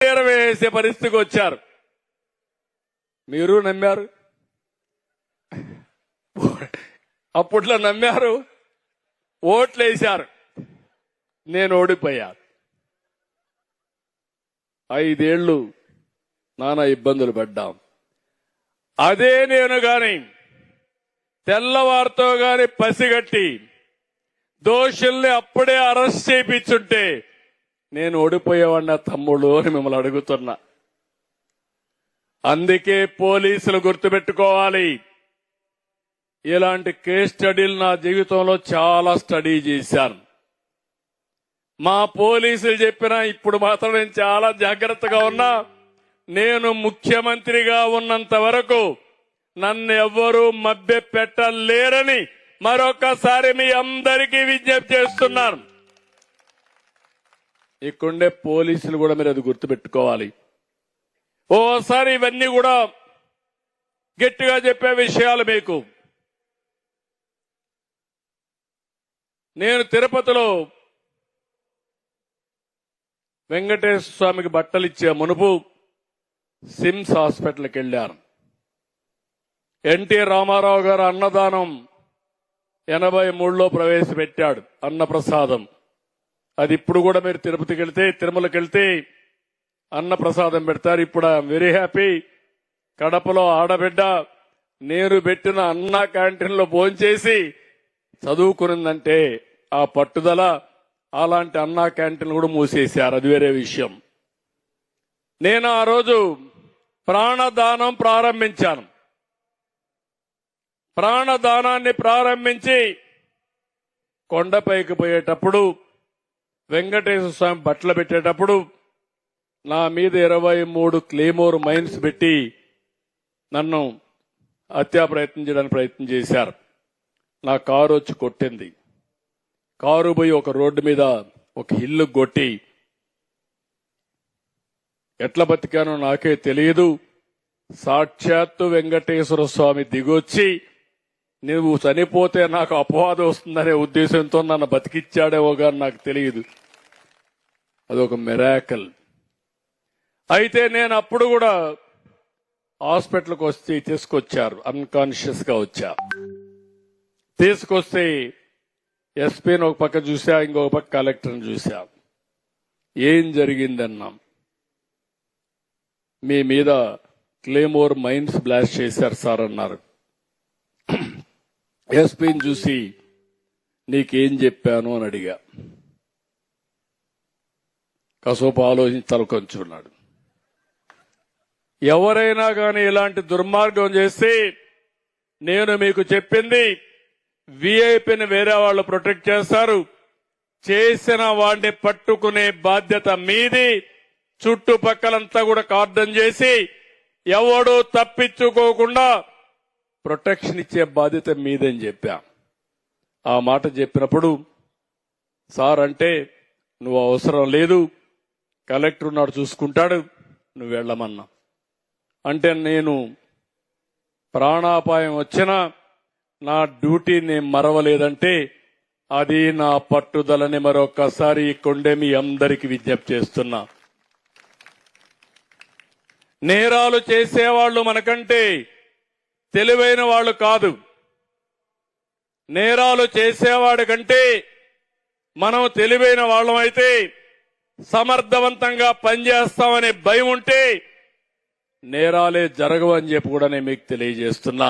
వేసే పరిస్థితికి వచ్చారు. మీరు నమ్మారు, అప్పట్లో నమ్మారు, ఓట్లేశారు. నేను ఓడిపోయాను. 5 ఏళ్లు నానా ఇబ్బందులు పడ్డాం. అదే నేను గాని తెల్లవారితో గాని పసిగట్టి దోషుల్ని అప్పుడే అరెస్ట్ చేయించుంటే నేను ఓడిపోయేవాడిన తమ్ముడు అని మిమ్మల్ని అడుగుతున్నా. అందుకే పోలీసులు గుర్తుపెట్టుకోవాలి. ఇలాంటి కేస్ స్టడీలు నా జీవితంలో చాలా స్టడీ చేశాను. మా పోలీసులు చెప్పినా ఇప్పుడు మాత్రం నేను చాలా జాగ్రత్తగా ఉన్నా. నేను ముఖ్యమంత్రిగా ఉన్నంత వరకు నన్ను ఎవ్వరూ మభ్య పెట్టలేరని మరొకసారి మీ అందరికీ విజ్ఞప్తి చేస్తున్నాను. ఇక్కడుండే పోలీసులు కూడా మీరు అది గుర్తుపెట్టుకోవాలి. ఓసారి ఇవన్నీ కూడా గట్టిగా చెప్పే విషయాలు మీకు. నేను తిరుపతిలో వెంకటేశ్వర స్వామికి బట్టలు ఇచ్చే మునుపు సిమ్స్ హాస్పిటల్కి వెళ్ళాను. ఎన్టీ రామారావు గారు అన్నదానం 83లో ప్రవేశపెట్టాడు, అన్నప్రసాదం. అది ఇప్పుడు కూడా మీరు తిరుపతికి వెళ్తే, తిరుమలకి వెళ్తే అన్నప్రసాదం పెడతారు. ఇప్పుడు ఐఎమ్ వెరీ హ్యాపీ. కడపలో ఆడబిడ్డ నేను పెట్టిన అన్న క్యాంటీన్లో భోంచేసి చదువుకునిందంటే ఆ పట్టుదల. అలాంటి అన్నా క్యాంటీన్లు కూడా మూసేశారు, అది వేరే విషయం. నేను ఆ రోజు ప్రాణదానం ప్రారంభించాను. ప్రాణదానాన్ని ప్రారంభించి కొండపైకి పోయేటప్పుడు వెంకటేశ్వర స్వామి బట్టలు పెట్టేటప్పుడు నా మీద 23 క్లేమోర్ మైన్స్ పెట్టి నన్ను హత్యా ప్రయత్నం చేయడానికి ప్రయత్నం చేశారు. నా కారు వచ్చి కొట్టింది. కారు పోయి ఒక రోడ్డు మీద ఒక ఇల్లు కొట్టి ఎట్లా బతికానో నాకే తెలియదు. సాక్షాత్తు వెంకటేశ్వర స్వామి దిగొచ్చి నువ్వు చనిపోతే నాకు అపవాదం వస్తుందనే ఉద్దేశంతో నన్ను బతికిచ్చాడేవో గాని నాకు తెలియదు. అదొక మిరాకల్. అయితే నేను అప్పుడు కూడా హాస్పిటల్కి వస్తే తీసుకొచ్చారు, అన్కాన్షియస్ గా వచ్చా. తీసుకొస్తే ఎస్పీని ఒక పక్క చూసా, ఇంకొక పక్క కలెక్టర్ని చూసా. ఏం జరిగిందన్నాం. మీ మీద క్లేమోర్ మైన్స్ బ్లాస్ట్ చేశారు సార్ అన్నారు. ఎస్పీని చూసి నీకేం చెప్పాను అని అడిగా. కాసేపు ఆలోచించి తలకొంచున్నాడు. ఎవరైనా కానీ ఇలాంటి దుర్మార్గం చేస్తే నేను మీకు చెప్పింది, వీఐపీని వేరే వాళ్ళు ప్రొటెక్ట్ చేస్తారు, చేసిన వాడిని పట్టుకునే బాధ్యత మీది. చుట్టుపక్కలంతా కూడా కార్డన్ చేసి ఎవడూ తప్పించుకోకుండా ప్రొటెక్షన్ ఇచ్చే బాధ్యత మీదని చెప్పా. ఆ మాట చెప్పినప్పుడు సార్ అంటే నువ్వు అవసరం లేదు, కలెక్టర్ ఉన్నాడు చూసుకుంటాడు, నువ్వు వెళ్ళమన్నా. అంటే నేను ప్రాణాపాయం వచ్చినా నా డ్యూటీ నేను మరవలేదంటే అది నా పట్టుదలని మరొకసారి ఇక్కడే మీ అందరికీ విజ్ఞప్తి చేస్తున్నా. నేరాలు చేసేవాళ్లు మనకంటే తెలివైన వాళ్ళు కాదు. నేరాలు చేసేవాడి కంటే మనం తెలివైన వాళ్ళం అయితే సమర్థవంతంగా పనిచేస్తామనే భయం ఉంటే నేరాలే జరగవని చెప్పి కూడా నేను మీకు తెలియజేస్తున్నా.